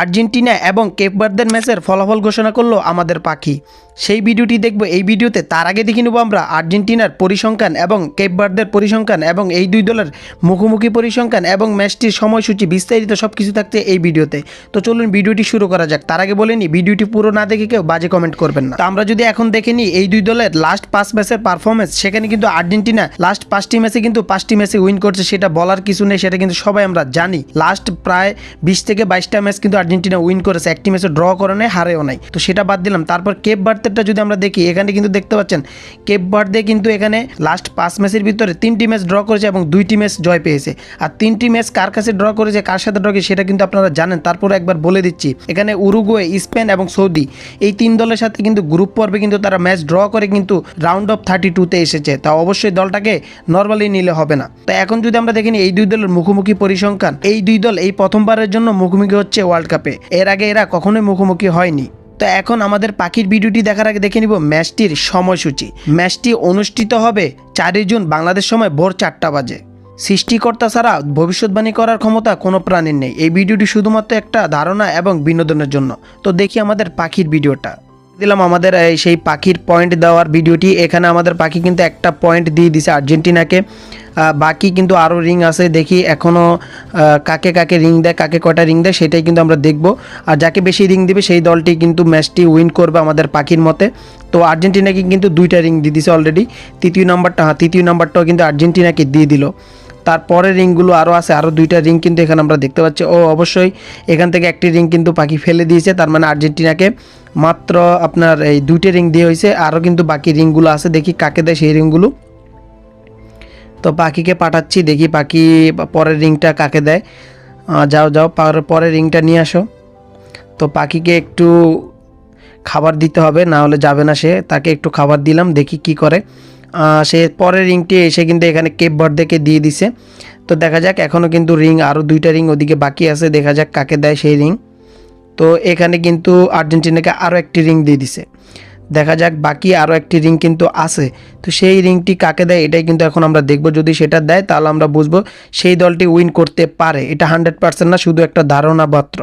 Argentina এবং Cape ভার্দের ম্যাচের ফলাফল ঘোষণা করলো আমাদের পাখি। সেই ভিডিওটি দেখব এই ভিডিওতে। তার আগে দেখে নেব আমরা আর্জেন্টিনার পরিসংখ্যান এবং কেপ ভার্দের পরিসংখ্যান এবং এই দুই দলের মুখোমুখি পরিসংখ্যান এবং ম্যাচটির সময়সূচি বিস্তারিত সব কিছু থাকছে এই ভিডিওতে। তো চলুন ভিডিওটি শুরু করা যাক। তার আগে বলে নিই, ভিডিওটি পুরো না দেখে কেউ বাজে কমেন্ট করবেন না। তো আমরা যদি এখন দেখে নিই এই দুই দলের লাস্ট 5 ম্যাচের পারফরমেন্স, সেখানে কিন্তু আর্জেন্টিনা লাস্ট 5টি ম্যাচে কিন্তু 5টি ম্যাচে উইন করছে, সেটা বলার কিছু নেই, সেটা কিন্তু সবাই আমরা জানি। লাস্ট প্রায় 20 থেকে 22টা ম্যাচ কিন্তু আর্জেন্টিনা উইন করেছে, একটি ম্যাচে ড্র করে নেয়, হারেও নাই। তো সেটা বাদ দিলাম। তারপর কেপ ভার্দেরটা যদি আমরা দেখি, এখানে কিন্তু দেখতে পাচ্ছেন কেপ ভার্দে কিন্তু এখানে লাস্ট 5 ম্যাচের ভিতরে 3টি ম্যাচ ড্র করেছে এবং 2টি ম্যাচ জয় পেয়েছে। আর 3টি ম্যাচ কার কাছে ড্র করেছে, কার সাথে ড্র করেছে সেটা কিন্তু আপনারা জানেন। তারপরে একবার বলে দিচ্ছি, এখানে উরুগুয়ে, স্পেন এবং সৌদি, এই 3 দলের সাথে কিন্তু গ্রুপ পর্বে কিন্তু তারা ম্যাচ ড্র করে কিন্তু রাউন্ড অফ 32-তে এসেছে। তা অবশ্যই দলটাকে নর্মালি নিলে হবে না। তো এখন যদি আমরা দেখিনি এই দুই দলের মুখোমুখি পরিসংখ্যান, এই দুই দল এই প্রথমবারের জন্য মুখোমুখি হচ্ছে ওয়ার্ল্ড কাপে। এর আগে এরা কখনোই মুখোমুখি হয়নি। তো এখন আমাদের পাখির ভিডিওটি দেখার আগে দেখে নিব ম্যাচটির সময়সূচি। ম্যাচটি অনুষ্ঠিত হবে 4 জুন বাংলাদেশ সময় ভোর 4টা বাজে। সৃষ্টিকর্তা ছাড়া ভবিষ্যৎবাণী করার ক্ষমতা কোনো প্রাণীর নেই। এই ভিডিওটি শুধুমাত্র একটা ধারণা এবং বিনোদনের জন্য। তো দেখি আমাদের পাখির ভিডিওটা দিলাম। আমাদের সেই পাখির পয়েন্ট দেওয়ার ভিডিওটি। এখানে আমাদের পাখি কিন্তু একটা পয়েন্ট দিয়ে দিছে আর্জেন্টিনাকে। বাকি কিন্তু আরও রিং আছে, দেখি এখনও কাকে কাকে রিং দেয়, কাকে কয়টা রিং দেয় সেটাই কিন্তু আমরা দেখব। আর যাকে বেশি রিং দিবে সেই দলটি কিন্তু ম্যাচটি উইন করবে আমাদের পাখির মতে। তো আর্জেন্টিনাকে কিন্তু 2টা রিং দিয়ে দিছে অলরেডি। তৃতীয় নাম্বারটাও কিন্তু আর্জেন্টিনাকে দিয়ে দিল। তারপরে রিংগুলো আরও আছে, আরও 2টা রিং কিন্তু এখানে আমরা দেখতে পাচ্ছি। ও অবশ্যই এখান থেকে একটি রিং কিন্তু পাখি ফেলে দিয়েছে, তার মানে আর্জেন্টিনাকে মাত্র আপনার এই 2টে রিং দিয়ে হয়েছে। আরও কিন্তু বাকি রিংগুলো আছে, দেখি কাকে দেয় সেই রিংগুলো। তো পাখিকে পাঠাচ্ছি, দেখি পাখি পরের রিংটা কাকে দেয়। যাও পরের রিংটা নিয়ে আসো। তো পাখিকে একটু খাবার দিতে হবে, না হলে যাবে না সে। তাকে একটু খাবার দিলাম, দেখি কি করে। সে পরের রিংটি এসে কিন্তু এখানে কেপ ভার্দেকে দিয়ে দিছে। তো দেখা যাক, এখনও কিন্তু রিং আরও 2টা রিং ওদিকে বাকি আছে, দেখা যাক কাকে দেয় সেই রিং। তো এখানে কিন্তু আর্জেন্টিনাকে আরও একটি রিং দিয়ে দিছে, দেখা যাক বাকি আরও একটি রিং কিন্তু আছে। তো সেই রিংটি কাকে দেয় এটাই কিন্তু এখন আমরা দেখব। যদি সেটা দেয় তাহলে আমরা বুঝবো সেই দলটি উইন করতে পারে। এটা 100% না, শুধু একটা ধারণা মাত্র।